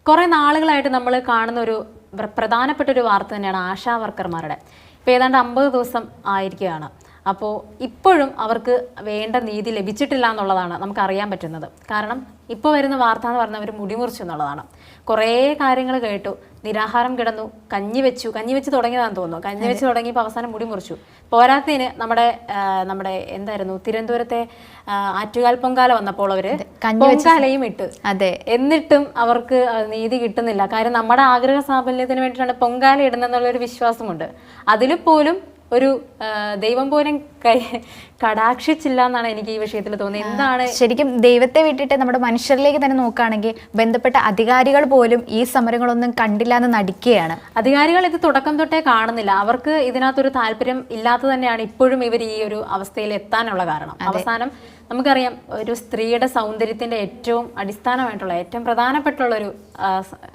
കുറേ നാളുകളായിട്ട് നമ്മൾ കാണുന്ന ഒരു പ്രധാനപ്പെട്ട ഒരു വാർത്ത തന്നെയാണ് ആശാ വർക്കർമാരുടെ. ഇപ്പോൾ ഏതാണ്ട് 50 ദിവസം ആയിരിക്കുകയാണ്. അപ്പോൾ ഇപ്പോഴും അവർക്ക് വേണ്ട നീതി ലഭിച്ചിട്ടില്ല എന്നുള്ളതാണ് നമുക്കറിയാൻ പറ്റുന്നത്. കാരണം ഇപ്പോൾ വരുന്ന വാർത്ത എന്ന് പറഞ്ഞാൽ അവർ മുടിമുറിച്ചു എന്നുള്ളതാണ്. കുറേ കാര്യങ്ങൾ കേട്ടു. നിരാഹാരം കിടന്നു, കഞ്ഞി വെച്ച് തുടങ്ങിയതാണെന്ന് തോന്നുന്നു. കഞ്ഞി വെച്ച് തുടങ്ങിയപ്പോൾ അവസാനം മുടി മുറിച്ചു. പോരാത്തതിന് നമ്മുടെ എന്തായിരുന്നു തിരുവനന്തപുരത്തെ ആറ്റുകാൽ പൊങ്കാല വന്നപ്പോൾ അവര് പൊങ്കാലയും ഇട്ട്. അതെ, എന്നിട്ടും അവർക്ക് നീതി കിട്ടുന്നില്ല. കാര്യം നമ്മുടെ ആഗ്രഹ സാഫല്യത്തിന് വേണ്ടിയിട്ടാണ് പൊങ്കാല ഇടുന്നെന്നുള്ളൊരു വിശ്വാസമുണ്ട്. അതിൽ പോലും ഒരു ദൈവം പോലും കടാക്ഷിച്ചില്ല എന്നാണ് എനിക്ക് ഈ വിഷയത്തിൽ തോന്നിയത്. എന്താണ് ശരിക്കും ദൈവത്തെ വിട്ടിട്ട് നമ്മുടെ മനുഷ്യരിലേക്ക് തന്നെ നോക്കുകയാണെങ്കിൽ ബന്ധപ്പെട്ട അധികാരികൾ പോലും ഈ സമരങ്ങളൊന്നും കണ്ടില്ല എന്ന് നടിക്കുകയാണ്. അധികാരികൾ ഇത് തുടക്കം തൊട്ടേ കാണുന്നില്ല. അവർക്ക് ഇതിനകത്തൊരു താല്പര്യം ഇല്ലാത്തത് തന്നെയാണ് ഇപ്പോഴും ഇവർ ഈ ഒരു അവസ്ഥയിൽ എത്താനുള്ള കാരണം. അവസാനം നമുക്കറിയാം, ഒരു സ്ത്രീയുടെ സൗന്ദര്യത്തിന്റെ ഏറ്റവും അടിസ്ഥാനമായിട്ടുള്ള ഏറ്റവും പ്രധാനപ്പെട്ടുള്ള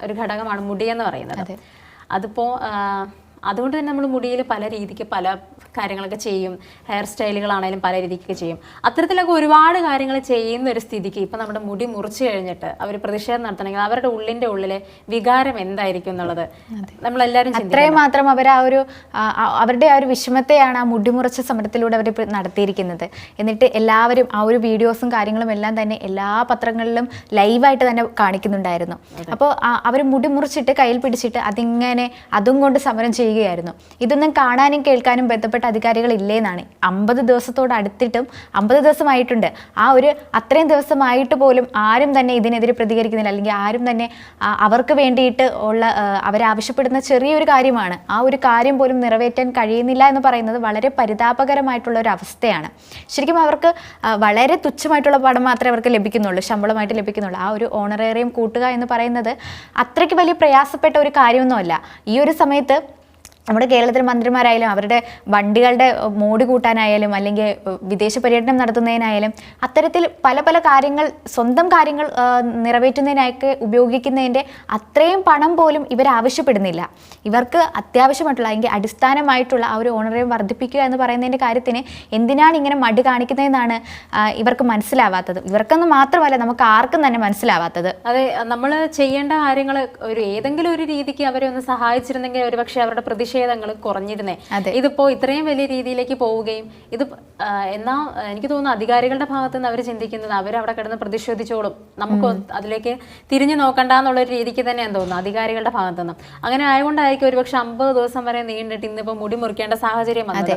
ഒരു ഘടകമാണ് മുടിയെന്ന് പറയുന്നത്. അതിപ്പോ അതുകൊണ്ട് തന്നെ നമ്മൾ മുടിയിൽ പല രീതിക്ക് പല കാര്യങ്ങളൊക്കെ ചെയ്യും. ഹെയർ സ്റ്റൈലുകളാണെങ്കിലും പല രീതിക്കൊക്കെ ചെയ്യും. അത്തരത്തിലൊക്കെ ഒരുപാട് കാര്യങ്ങൾ ചെയ്യുന്ന ഒരു സ്ഥിതിക്ക് ഇപ്പം നമ്മുടെ മുടി മുറിച്ച് കഴിഞ്ഞിട്ട് അവർ പ്രതിഷേധം നടത്തണമെങ്കിൽ അവരുടെ ഉള്ളിലെ വികാരം എന്തായിരിക്കും എന്നുള്ളത് നമ്മളെല്ലാവരും അത്രയും മാത്രം അവരുടെ ആ ഒരു വിഷമത്തെയാണ് ആ മുടിമുറിച്ച സമരത്തിലൂടെ അവർ നടത്തിയിരിക്കുന്നത്. എന്നിട്ട് എല്ലാവരും ആ ഒരു വീഡിയോസും കാര്യങ്ങളും എല്ലാം തന്നെ എല്ലാ പത്രങ്ങളിലും ലൈവായിട്ട് തന്നെ കാണിക്കുന്നുണ്ടായിരുന്നു. അപ്പോൾ അവർ മുടി മുറിച്ചിട്ട് കയ്യിൽ പിടിച്ചിട്ട് അതും കൊണ്ട് സമരം ചെയ്യുകയായിരുന്നു. ഇതൊന്നും കാണാനും കേൾക്കാനും ബന്ധപ്പെട്ട അധികാരികൾ ഇല്ലേന്നാണ്. 50 ദിവസത്തോട് അടുത്തിട്ടും 50 ദിവസമായിട്ടുണ്ട്. അത്രയും ദിവസമായിട്ട് പോലും ആരും തന്നെ ഇതിനെതിരെ പ്രതികരിക്കുന്നില്ല. അല്ലെങ്കിൽ ആരും തന്നെ അവർക്ക് വേണ്ടിയിട്ട് അവരാവശ്യപ്പെടുന്ന ചെറിയൊരു കാര്യമാണ്, ആ ഒരു കാര്യം പോലും നിറവേറ്റാൻ കഴിയുന്നില്ല എന്ന് പറയുന്നത് വളരെ പരിതാപകരമായിട്ടുള്ള ഒരു അവസ്ഥയാണ്. ശരിക്കും അവർക്ക് വളരെ തുച്ഛമായിട്ടുള്ള പണം മാത്രമേ അവർക്ക് ലഭിക്കുന്നുള്ളൂ, ശമ്പളമായിട്ട് ലഭിക്കുന്നുള്ളൂ. ആ ഒരു ഓണറേറിയം കൂട്ടുക എന്ന് പറയുന്നത് അത്രയ്ക്ക് വലിയ പ്രയാസപ്പെട്ട ഒരു കാര്യമൊന്നുമല്ല. ഈ ഒരു സമയത്ത് നമ്മുടെ കേരളത്തിലെ മന്ത്രിമാരായാലും അവരുടെ വണ്ടികളുടെ മോടി കൂട്ടാനായാലും അല്ലെങ്കിൽ വിദേശ പര്യടനം നടത്തുന്നതിനായാലും അത്തരത്തിൽ പല പല കാര്യങ്ങൾ സ്വന്തം കാര്യങ്ങൾ നിറവേറ്റുന്നതിനായിട്ട് ഉപയോഗിക്കുന്നതിൻ്റെ അത്രയും പണം പോലും ഇവർ ആവശ്യപ്പെടുന്നില്ല. ഇവർക്ക് അത്യാവശ്യമായിട്ടുള്ള അല്ലെങ്കിൽ അടിസ്ഥാനമായിട്ടുള്ള ആ ഒരു ഓണറേറിയം വർദ്ധിപ്പിക്കുക എന്ന് പറയുന്നതിൻ്റെ കാര്യത്തിന് എന്തിനാണ് ഇങ്ങനെ മടി കാണിക്കുന്നതെന്നാണ് ഇവർക്ക് മനസ്സിലാവാത്തത്. ഇവർക്കൊന്നും മാത്രമല്ല, നമുക്ക് ആർക്കും തന്നെ മനസ്സിലാവാത്തത്. അതെ, നമ്മൾ ചെയ്യേണ്ട കാര്യങ്ങൾ ഏതെങ്കിലും ഒരു രീതിക്ക് അവരെ ഒന്ന് സഹായിച്ചിരുന്നെങ്കിൽ ഒരുപക്ഷെ അവരുടെ പ്രതിഷേധങ്ങൾ കുറഞ്ഞിരുന്നേ. ഇതിപ്പോ ഇത്രയും വലിയ രീതിയിലേക്ക് പോവുകയും എന്നാ എനിക്ക് തോന്നുന്നു അധികാരികളുടെ ഭാഗത്ത് നിന്ന് അവർ ചിന്തിക്കുന്നത് അവരവിടെ കിടന്ന് പ്രതിഷേധിച്ചോളും, നമുക്ക് അതിലേക്ക് തിരിഞ്ഞു നോക്കണ്ട എന്നുള്ളൊരു രീതിക്ക് തന്നെയാണ് തോന്നുന്നു അധികാരികളുടെ ഭാഗത്തു നിന്നും. അങ്ങനെ ആയതുകൊണ്ടായിരിക്കും ഒരുപക്ഷെ 50 ദിവസം വരെ നീണ്ടിട്ട് ഇന്നിപ്പോൾ മുടി മുറിക്കേണ്ട സാഹചര്യം വന്നത്.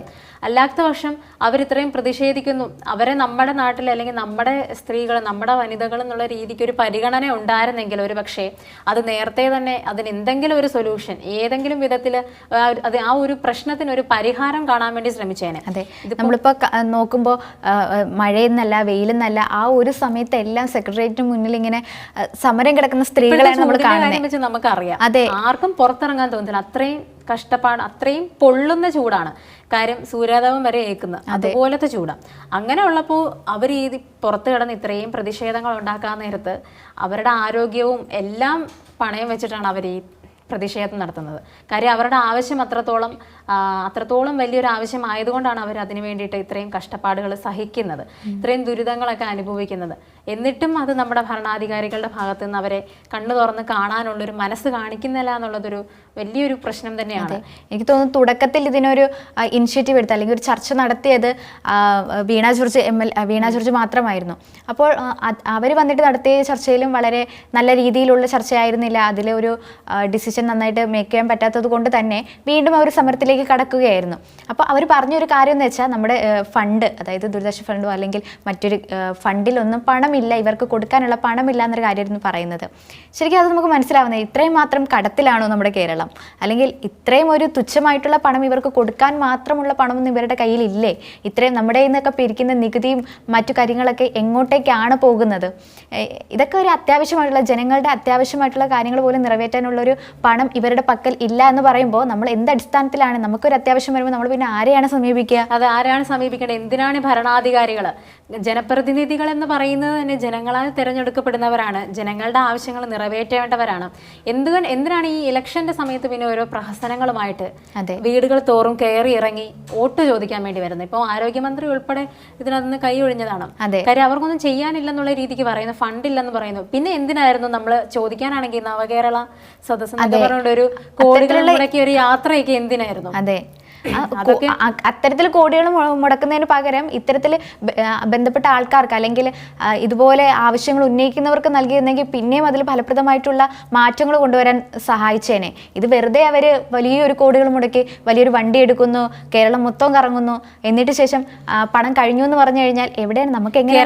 അല്ലാത്ത പക്ഷം അവരിത്രയും പ്രതിഷേധിക്കുന്നു. അവരെ നമ്മുടെ നാട്ടിൽ അല്ലെങ്കിൽ നമ്മുടെ സ്ത്രീകൾ നമ്മുടെ വനിതകൾ എന്നുള്ള രീതിക്ക് ഒരു പരിഗണന ഉണ്ടായിരുന്നെങ്കിൽ ഒരുപക്ഷെ അത് നേരത്തെ തന്നെ അതിന് എന്തെങ്കിലും ഒരു സൊല്യൂഷൻ ഏതെങ്കിലും വിധത്തിൽ ആ ഒരു പ്രശ്നത്തിന് ഒരു പരിഹാരം കാണാൻ വേണ്ടി ശ്രമിച്ചേനെ. അതെ, നമ്മളിപ്പോ നോക്കുമ്പോൾ മഴയെന്നല്ല വെയിലെന്നല്ല ആ ഒരു സമയത്ത് എല്ലാം സെക്രട്ടേറിയറ്റിന് മുന്നിൽ ഇങ്ങനെ സമരം കിടക്കുന്ന സ്ത്രീകളാണ് നമ്മൾ കാണുന്നത്. നമുക്കറിയാം, അതെ, ആർക്കും പുറത്തിറങ്ങാൻ തോന്നുന്നില്ല. അത്രയും കഷ്ടപ്പാട്, അത്രയും പൊള്ളുന്ന ചൂടാണ്. കാര്യം സൂര്യാതപം വരെ ഏൽക്കുന്ന അതുപോലത്തെ ചൂടാണ്. അങ്ങനെ ഉള്ളപ്പോൾ അവർ ഈ പുറത്ത് കിടന്ന് ഇത്രയും പ്രതിഷേധങ്ങൾ ഉണ്ടാക്കാൻ നേരത്ത് അവരുടെ ആരോഗ്യവും എല്ലാം പണയം വെച്ചിട്ടാണ് അവർ ഈ പ്രതിഷേധം നടത്തുന്നത്. കാര്യം അവരുടെ ആവശ്യം അത്രത്തോളം വലിയൊരു ആവശ്യമായതുകൊണ്ടാണ് അവർ അതിനു വേണ്ടിയിട്ട് ഇത്രയും കഷ്ടപ്പാടുകൾ സഹിക്കുന്നത്, ഇത്രയും ദുരിതങ്ങളൊക്കെ അനുഭവിക്കുന്നത്. എന്നിട്ടും അത് നമ്മുടെ ഭരണാധികാരികളുടെ ഭാഗത്തു നിന്ന് അവരെ കണ്ണു തുറന്ന് കാണാനുള്ളൊരു മനസ്സ് കാണിക്കുന്നില്ല എന്നുള്ളതൊരു വലിയൊരു പ്രശ്നം തന്നെയാണ്. എനിക്ക് തോന്നുന്നു തുടക്കത്തിൽ ഇതിനൊരു ഇനിഷ്യേറ്റീവ് എടുത്ത് അല്ലെങ്കിൽ ഒരു ചർച്ച നടത്തിയത് വീണ ജോർജ് മാത്രമായിരുന്നു. അപ്പോൾ അവർ വന്നിട്ട് നടത്തിയ ചർച്ചയിലും വളരെ നല്ല രീതിയിലുള്ള ചർച്ചയായിരുന്നില്ല. അതിലെ ഒരു ഡിസിഷൻ നന്നായിട്ട് മേക്ക് ചെയ്യാൻ പറ്റാത്തത് കൊണ്ട് തന്നെ വീണ്ടും അവർ സമരത്തിലേക്ക് കടക്കുകയായിരുന്നു. അപ്പോൾ അവർ പറഞ്ഞൊരു കാര്യം എന്ന് വെച്ചാൽ നമ്മുടെ ഫണ്ട്, അതായത് ദുരിതാശ്വാസ ഫണ്ടോ അല്ലെങ്കിൽ മറ്റൊരു ഫണ്ടിലൊന്നും പണമില്ല, ഇവർക്ക് കൊടുക്കാനുള്ള പണമില്ല എന്നൊരു കാര്യമായിരുന്നു പറയുന്നത്. ശരിക്കും അത് നമുക്ക് മനസ്സിലാവുന്നത് ഇത്രയും മാത്രം കടത്തിലാണോ നമ്മുടെ കേരളം? അല്ലെങ്കിൽ ഇത്രയും ഒരു തുച്ഛമായിട്ടുള്ള പണം ഇവർക്ക് കൊടുക്കാൻ മാത്രമുള്ള പണമൊന്നും ഇവരുടെ കയ്യിലില്ലേ? ഇത്രയും നമ്മുടെ നിന്നൊക്കെ പിരിക്കുന്ന നികുതിയും മറ്റു കാര്യങ്ങളൊക്കെ എങ്ങോട്ടേക്കാണ് പോകുന്നത്? ഇതൊക്കെ ഒരു അത്യാവശ്യമായിട്ടുള്ള ജനങ്ങളുടെ അത്യാവശ്യമായിട്ടുള്ള കാര്യങ്ങൾ പോലും നിറവേറ്റാനുള്ളൊരു പണം ഇവരുടെ പക്കൽ ഇല്ല എന്ന് പറയുമ്പോൾ നമ്മൾ എന്ത് അടിസ്ഥാനത്തിലാണ് നമുക്കൊരു അത്യാവശ്യം വരുമ്പോൾ നമ്മൾ പിന്നെ ആരെയാണ് സമീപിക്കുക? അത് ആരെയാണ് സമീപിക്കേണ്ടത്? എന്തിനാണ് ഭരണാധികാരികൾ, ജനപ്രതിനിധികൾ എന്ന് പറയുന്നത് തന്നെ ജനങ്ങളാൽ തിരഞ്ഞെടുക്കപ്പെടുന്നവരാണ്, ജനങ്ങളുടെ ആവശ്യങ്ങൾ നിറവേറ്റേണ്ടവരാണ്. എന്തിനാണ് ഈ ഇലക്ഷന്റെ സമയത്ത് പിന്നെ ഓരോ പ്രഹസനങ്ങളുമായിട്ട് വീടുകൾ തോറും കയറി ഇറങ്ങി വോട്ട് ചോദിക്കാൻ വേണ്ടി വരുന്നത്? ഇപ്പോൾ ആരോഗ്യമന്ത്രി ഉൾപ്പെടെ ഇതിനകത്ത് കൈ ഒഴിഞ്ഞതാണ്. കാര്യം അവർക്കൊന്നും ചെയ്യാനില്ലെന്നുള്ള രീതിക്ക് പറയുന്നു, ഫണ്ടില്ലെന്ന് പറയുന്നു. പിന്നെ എന്തിനായിരുന്നു നമ്മൾ ചോദിക്കാനാണെങ്കിൽ നവകേരള സദസ്സ് എന്നൊക്കെ പറഞ്ഞുകൊണ്ട് ഒരു കോടികൾ മുടക്കിയ ഒരു യാത്രയൊക്കെ എന്തിനായിരുന്നു? അത്തരത്തിൽ കോടികൾ മുടക്കുന്നതിന് പകരം ഇത്തരത്തിൽ ബന്ധപ്പെട്ട ആൾക്കാർക്ക് അല്ലെങ്കിൽ ഇതുപോലെ ആവശ്യങ്ങൾ ഉന്നയിക്കുന്നവർക്ക് നൽകിയിരുന്നെങ്കിൽ പിന്നെയും അതിൽ ഫലപ്രദമായിട്ടുള്ള മാറ്റങ്ങൾ കൊണ്ടുവരാൻ സഹായിച്ചേനെ. ഇത് വെറുതെ അവര് വലിയൊരു കോടികൾ മുടക്കി വലിയൊരു വണ്ടി എടുക്കുന്നു, കേരളം മൊത്തം കറങ്ങുന്നു, എന്നിട്ട് ശേഷം പണം കഴിഞ്ഞു എന്ന് പറഞ്ഞു കഴിഞ്ഞാൽ എവിടെയാണ് നമുക്ക് എങ്ങനെ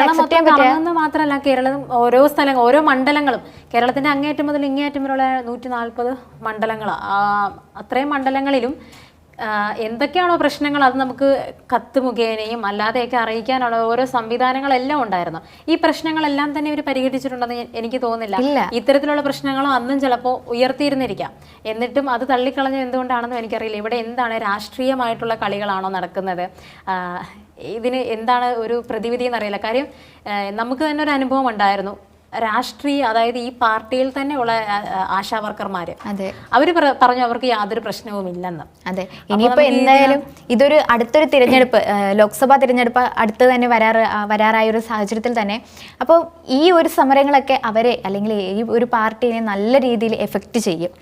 മാത്രമല്ല, കേരളം ഓരോ സ്ഥലങ്ങൾ, ഓരോ മണ്ഡലങ്ങളും, കേരളത്തിന്റെ അങ്ങേറ്റം മുതൽ ഇങ്ങേയറ്റം വരെയുള്ള 140 മണ്ഡലങ്ങൾ, അത്രയും മണ്ഡലങ്ങളിലും എന്തൊക്കെയാണോ പ്രശ്നങ്ങൾ അത് നമുക്ക് കത്ത് മുഖേനയും അല്ലാതെയൊക്കെ അറിയിക്കാനുള്ള ഓരോ സംവിധാനങ്ങളെല്ലാം ഉണ്ടായിരുന്നു. ഈ പ്രശ്നങ്ങളെല്ലാം തന്നെ ഇവർ പരിഹരിച്ചിട്ടുണ്ടെന്ന് എനിക്ക് തോന്നുന്നില്ല. ഇത്തരത്തിലുള്ള പ്രശ്നങ്ങളും അന്നും ചിലപ്പോൾ ഉയർത്തിയിരുന്നിരിക്കാം. എന്നിട്ടും അത് തള്ളിക്കളഞ്ഞത് എന്തുകൊണ്ടാണെന്നും എനിക്കറിയില്ല. ഇവിടെ എന്താണ് രാഷ്ട്രീയമായിട്ടുള്ള കളികളാണോ നടക്കുന്നത്? ഇതിന് എന്താണ് ഒരു പ്രതിവിധി എന്നറിയില്ല. കാര്യം നമുക്ക് തന്നെ ഒരു അനുഭവം ഉണ്ടായിരുന്നു. രാഷ്ട്രീയ, അതായത് ഈ പാർട്ടിയിൽ തന്നെ ഉള്ള ആശാ വർക്കർമാര് അവര് പറഞ്ഞു അവർക്ക് യാതൊരു പ്രശ്നവും ഇല്ലെന്ന്. അതെ, ഇനിയിപ്പോ എന്തായാലും ഇതൊരു അടുത്തൊരു തിരഞ്ഞെടുപ്പ്, ലോക്സഭാ തിരഞ്ഞെടുപ്പ് അടുത്ത് തന്നെ വരാറായ ഒരു സാഹചര്യത്തിൽ തന്നെ അപ്പോൾ ഈ ഒരു സമരങ്ങളൊക്കെ അവരെ അല്ലെങ്കിൽ ഈ ഒരു പാർട്ടിനെ നല്ല രീതിയിൽ എഫക്റ്റ് ചെയ്യും.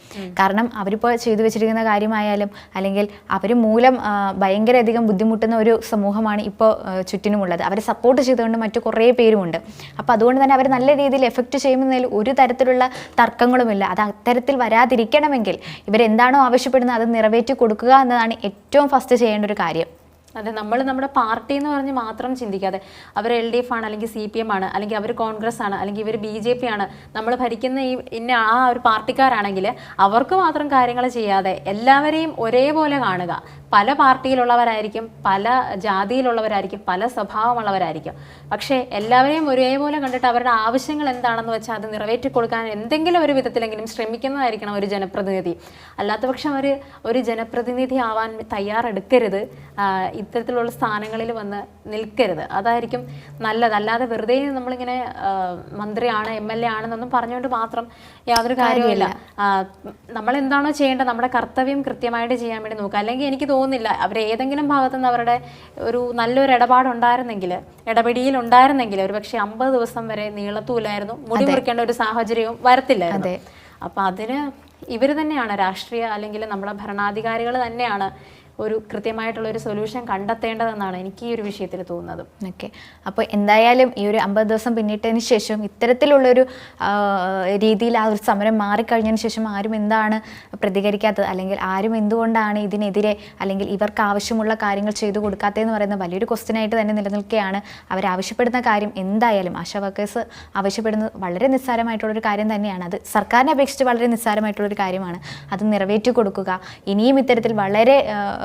കാരണം അവരിപ്പോൾ ചെയ്തു വെച്ചിരിക്കുന്ന കാര്യമായാലും അല്ലെങ്കിൽ അവർ മൂലം ഭയങ്കരധികം ബുദ്ധിമുട്ടുന്ന ഒരു സമൂഹമാണ് ഇപ്പോൾ ചുറ്റിനുമുള്ളത്. അവരെ സപ്പോർട്ട് ചെയ്തുകൊണ്ട് മറ്റു കുറേ പേരുമുണ്ട്. അപ്പോൾ അതുകൊണ്ട് തന്നെ അവർ നല്ല രീതിയിൽ എഫക്റ്റ് ചെയ്യുന്നതിൽ ഒരു തരത്തിലുള്ള തർക്കങ്ങളുമില്ല. അത് അത്തരത്തിൽ വരാതിരിക്കണമെങ്കിൽ ഇവരെന്താണോ ആവശ്യപ്പെടുന്നത് അത് നിറവേറ്റി കൊടുക്കുക എന്നതാണ് ഏറ്റവും ഫസ്റ്റ് ചെയ്യേണ്ട ഒരു കാര്യം. അതെ, നമ്മൾ നമ്മുടെ പാർട്ടി എന്ന് പറഞ്ഞ് മാത്രം ചിന്തിക്കാതെ അവർ LDF ആണ്, അല്ലെങ്കിൽ CPM ആണ്, അല്ലെങ്കിൽ അവർ കോൺഗ്രസ് ആണ്, അല്ലെങ്കിൽ ഇവർ BJP ആണ്, നമ്മൾ ഭരിക്കുന്ന ആ ഒരു പാർട്ടിക്കാരാണെങ്കിൽ അവർക്ക് മാത്രം കാര്യങ്ങൾ ചെയ്യാതെ എല്ലാവരെയും ഒരേപോലെ കാണുക. പല പാർട്ടിയിലുള്ളവരായിരിക്കും, പല ജാതിയിലുള്ളവരായിരിക്കും, പല സ്വഭാവമുള്ളവരായിരിക്കും. പക്ഷേ എല്ലാവരെയും ഒരേപോലെ കണ്ടിട്ട് അവരുടെ ആവശ്യങ്ങൾ എന്താണെന്ന് വെച്ചാൽ അത് നിറവേറ്റി കൊടുക്കാൻ എന്തെങ്കിലും ഒരു വിധത്തിലെങ്കിലും ശ്രമിക്കുന്നതായിരിക്കണം ഒരു ജനപ്രതിനിധി. അല്ലാത്ത പക്ഷം ഒരു ജനപ്രതിനിധി ആവാൻ തയ്യാറെടുക്കരുത്, ഇത്തരത്തിലുള്ള സ്ഥാനങ്ങളിൽ വന്ന് നിൽക്കരുത്. അതായിരിക്കും നല്ലത്. അല്ലാതെ വെറുതെ നമ്മളിങ്ങനെ മന്ത്രിയാണ്, MLA ആണെന്നൊന്നും പറഞ്ഞുകൊണ്ട് മാത്രം യാതൊരു കാര്യവുമില്ല. നമ്മൾ എന്താണോ ചെയ്യേണ്ടത് നമ്മുടെ കർത്തവ്യം കൃത്യമായിട്ട് ചെയ്യാൻ വേണ്ടി നോക്കുക. അല്ലെങ്കിൽ എനിക്ക് തോന്നുന്നില്ല അവരേതെങ്കിലും ഭാഗത്തുനിന്ന് അവരുടെ ഒരു നല്ലൊരു ഇടപെടിയിൽ ഉണ്ടായിരുന്നെങ്കിൽ ഒരു പക്ഷേ 50 ദിവസം വരെ നീളത്തൂലായിരുന്നു, മുടി മുറിക്കേണ്ട ഒരു സാഹചര്യവും വരത്തില്ലായിരുന്നു. അപ്പം അതിന് ഇവർ തന്നെയാണ്, രാഷ്ട്രീയ അല്ലെങ്കിൽ നമ്മുടെ ഭരണാധികാരികൾ തന്നെയാണ് ഒരു കൃത്യമായിട്ടുള്ള ഒരു സൊല്യൂഷൻ കണ്ടെത്തേണ്ടതെന്നാണ് എനിക്ക് ഈ ഒരു വിഷയത്തിൽ തോന്നുന്നത്. ഓക്കെ, അപ്പോൾ എന്തായാലും ഈ ഒരു 50 ദിവസം പിന്നിട്ടതിന് ശേഷം ഇത്തരത്തിലുള്ളൊരു രീതിയിൽ ആ ഒരു സമരം മാറിക്കഴിഞ്ഞതിന് ശേഷം ആരും എന്താണ് പ്രതികരിക്കാത്തത്, അല്ലെങ്കിൽ ആരും എന്തുകൊണ്ടാണ് ഇതിനെതിരെ അല്ലെങ്കിൽ ഇവർക്ക് ആവശ്യമുള്ള കാര്യങ്ങൾ ചെയ്തു കൊടുക്കാത്തതെന്ന് പറയുന്ന വലിയൊരു ക്വസ്റ്റ്യനായിട്ട് തന്നെ നിലനിൽക്കുകയാണ്. അവരാവശ്യപ്പെടുന്ന കാര്യം എന്തായാലും ആശാ വർക്കേഴ്സ് ആവശ്യപ്പെടുന്നത് വളരെ നിസ്സാരമായിട്ടുള്ളൊരു കാര്യം തന്നെയാണ്. അത് സർക്കാരിനെ അപേക്ഷിച്ച് വളരെ നിസ്സാരമായിട്ടുള്ളൊരു കാര്യമാണ്. അത് നിറവേറ്റി കൊടുക്കുക. ഇനിയും ഇത്തരത്തിൽ വളരെ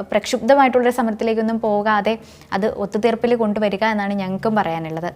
പ്രക്ഷുബ്ധമായിട്ടുള്ളൊരു സമരത്തിലേക്കൊന്നും പോകാതെ അത് ഒത്തുതീർപ്പിൽ കൊണ്ടുവരിക എന്നാണ് ഞങ്ങൾക്കും പറയാനുള്ളത്.